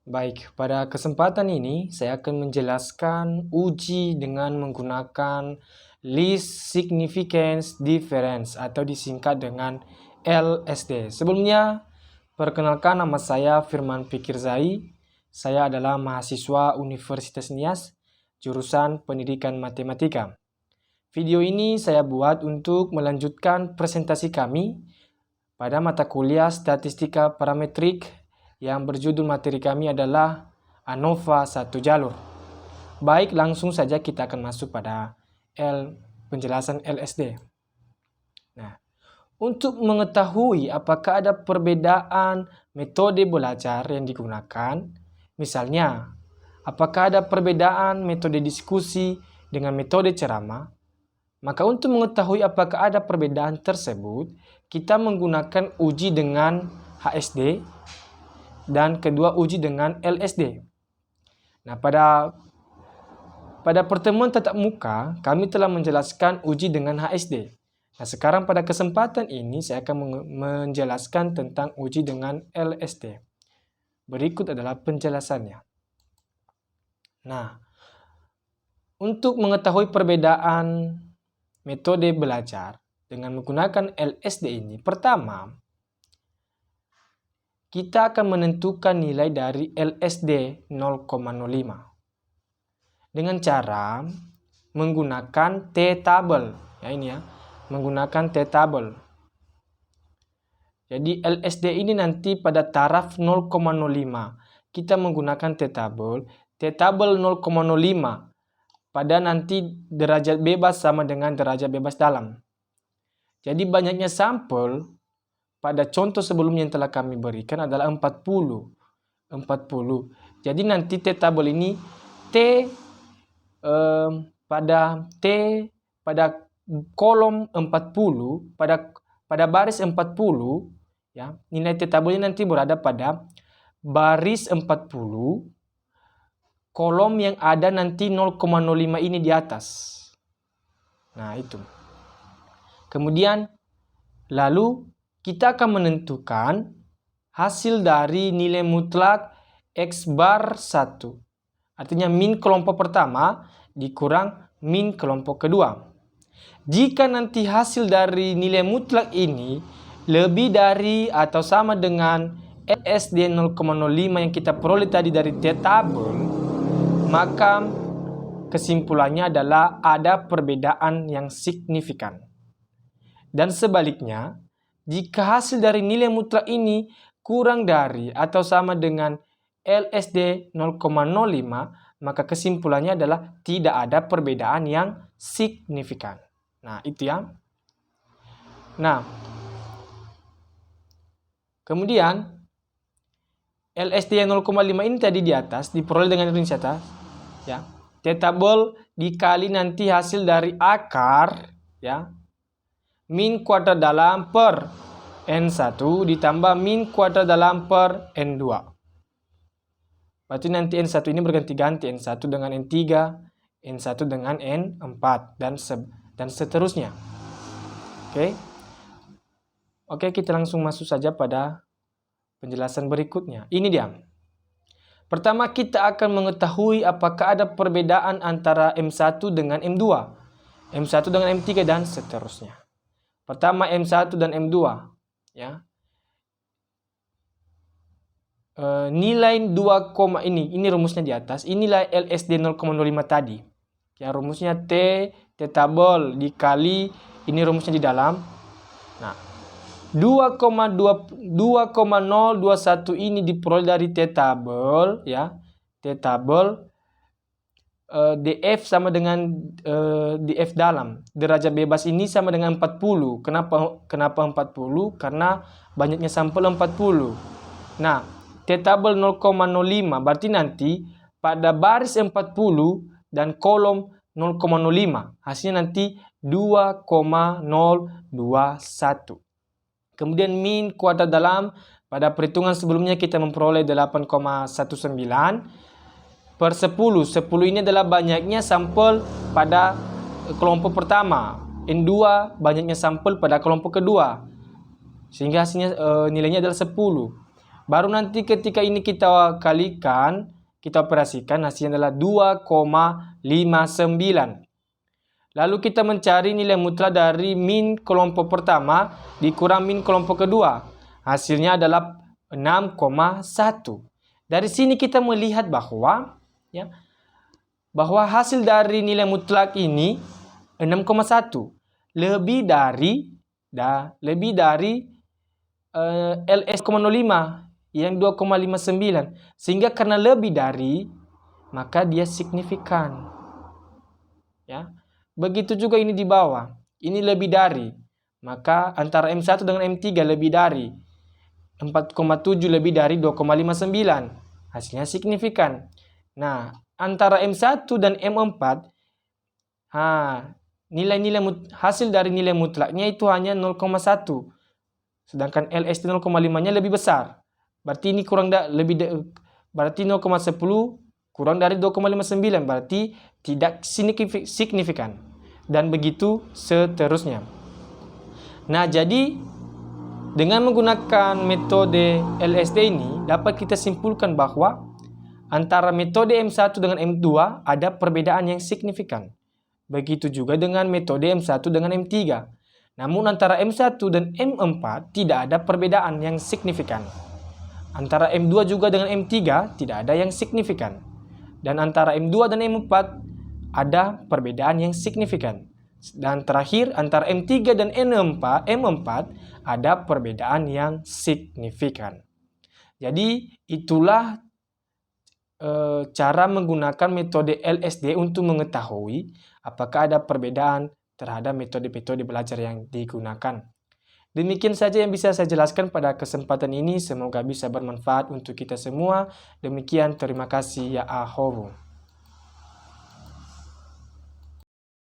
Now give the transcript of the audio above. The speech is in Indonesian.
Baik, pada kesempatan ini saya akan menjelaskan uji dengan menggunakan Least Significance Difference atau disingkat dengan LSD. Sebelumnya, perkenalkan nama saya Firman Fikirzai. Saya adalah mahasiswa Universitas Nias, jurusan Pendidikan Matematika. Video ini saya buat untuk melanjutkan presentasi kami pada mata kuliah Statistika Parametrik yang berjudul materi kami adalah ANOVA 1 jalur. Baik, langsung saja kita akan masuk pada penjelasan LSD. Nah, untuk mengetahui apakah ada perbedaan metode belajar yang digunakan, misalnya, apakah ada perbedaan metode diskusi dengan metode ceramah, maka untuk mengetahui apakah ada perbedaan tersebut, kita menggunakan uji dengan HSD dan kedua uji dengan LSD. Nah, pada pertemuan tatap muka, kami telah menjelaskan uji dengan HSD. Nah, sekarang pada kesempatan ini saya akan menjelaskan tentang uji dengan LSD. Berikut adalah penjelasannya. Nah, untuk mengetahui perbedaan metode belajar dengan menggunakan LSD ini, pertama, kita akan menentukan nilai dari LSD 0,05 dengan cara menggunakan T-table. Ya, ini ya, menggunakan T-table. Jadi LSD ini nanti pada taraf 0,05 kita menggunakan T-table. T-table 0,05 pada nanti derajat bebas sama dengan derajat bebas dalam. Jadi banyaknya sampel pada contoh sebelumnya yang telah kami berikan adalah 40. Jadi nanti T-table ini pada kolom 40, pada baris 40, ya, nilai T-table ini nanti berada pada baris 40, kolom yang ada nanti 0,05 ini di atas. Nah, itu. Kemudian lalu kita akan menentukan hasil dari nilai mutlak X bar 1. Artinya min kelompok pertama dikurang min kelompok kedua. Jika nanti hasil dari nilai mutlak ini lebih dari atau sama dengan LSD 0,05 yang kita peroleh tadi dari T-table, maka kesimpulannya adalah ada perbedaan yang signifikan. Dan sebaliknya, jika hasil dari nilai mutlak ini kurang dari atau sama dengan LSD 0,05, maka kesimpulannya adalah tidak ada perbedaan yang signifikan. Nah, itu ya. Nah, kemudian LSD yang 0,5 ini tadi di atas diperoleh dengan rincian ya. T-table dikali nanti hasil dari akar, ya, min kuadrat dalam per N1 ditambah min kuadrat dalam per N2. Berarti nanti N1 ini berganti-ganti, N1 dengan N3, N1 dengan N4, dan seterusnya. Oke, kita langsung masuk saja pada penjelasan berikutnya. Ini dia. Pertama, kita akan mengetahui apakah ada perbedaan antara M1 dengan M2, M1 dengan M3, dan seterusnya. Pertama, M1 dan M2, ya. Nilai 2, ini rumusnya di atas. Inilah LSD 0,05 tadi. Ya, rumusnya T-table dikali ini rumusnya di dalam. Nah, 2,021 ini diperoleh dari T-table, ya. T-table df sama dengan df dalam. Derajat bebas ini sama dengan 40. Kenapa 40? Karena banyaknya sampel 40. Nah, T-table 0,05 berarti nanti pada baris 40 dan kolom 0,05. Hasilnya nanti 2,021. Kemudian min kuadrat dalam, pada perhitungan sebelumnya kita memperoleh 8,19 per 10. 10 ini adalah banyaknya sampel pada kelompok pertama. N2 banyaknya sampel pada kelompok kedua. Sehingga hasilnya nilainya adalah 10. Baru nanti ketika ini kita kalikan, kita operasikan, hasilnya adalah 2,59. Lalu kita mencari nilai mutlak dari min kelompok pertama dikurang min kelompok kedua. Hasilnya adalah 6,1. Dari sini kita melihat bahwa hasil dari nilai mutlak ini 6,1 lebih dari LS,05 yang 2,59. Sehingga karena lebih dari, maka dia signifikan. Ya. Begitu juga ini di bawah. Ini lebih dari. Maka antara M1 dengan M3 lebih dari. 4,7 lebih dari 2,59. Hasilnya signifikan. Nah, antara M1 dan M4, hasil dari nilai mutlaknya itu hanya 0,1. Sedangkan LSD 0,5-nya lebih besar. Berarti ini berarti 0,10 kurang dari 2,59, berarti tidak signifikan. Dan begitu seterusnya. Nah, jadi dengan menggunakan metode LSD ini dapat kita simpulkan bahwa antara metode M1 dengan M2 ada perbedaan yang signifikan. Begitu juga dengan metode M1 dengan M3. Namun antara M1 dan M4 tidak ada perbedaan yang signifikan. Antara M2 juga dengan M3 tidak ada yang signifikan. Dan antara M2 dan M4 ada perbedaan yang signifikan. Dan terakhir antara M3 dan M4 ada perbedaan yang signifikan. Jadi itulah cara menggunakan metode LSD untuk mengetahui apakah ada perbedaan terhadap metode-metode belajar yang digunakan. Demikian saja yang bisa saya jelaskan pada kesempatan ini. Semoga bisa bermanfaat untuk kita semua. Demikian, terima kasih. Ya ahobu.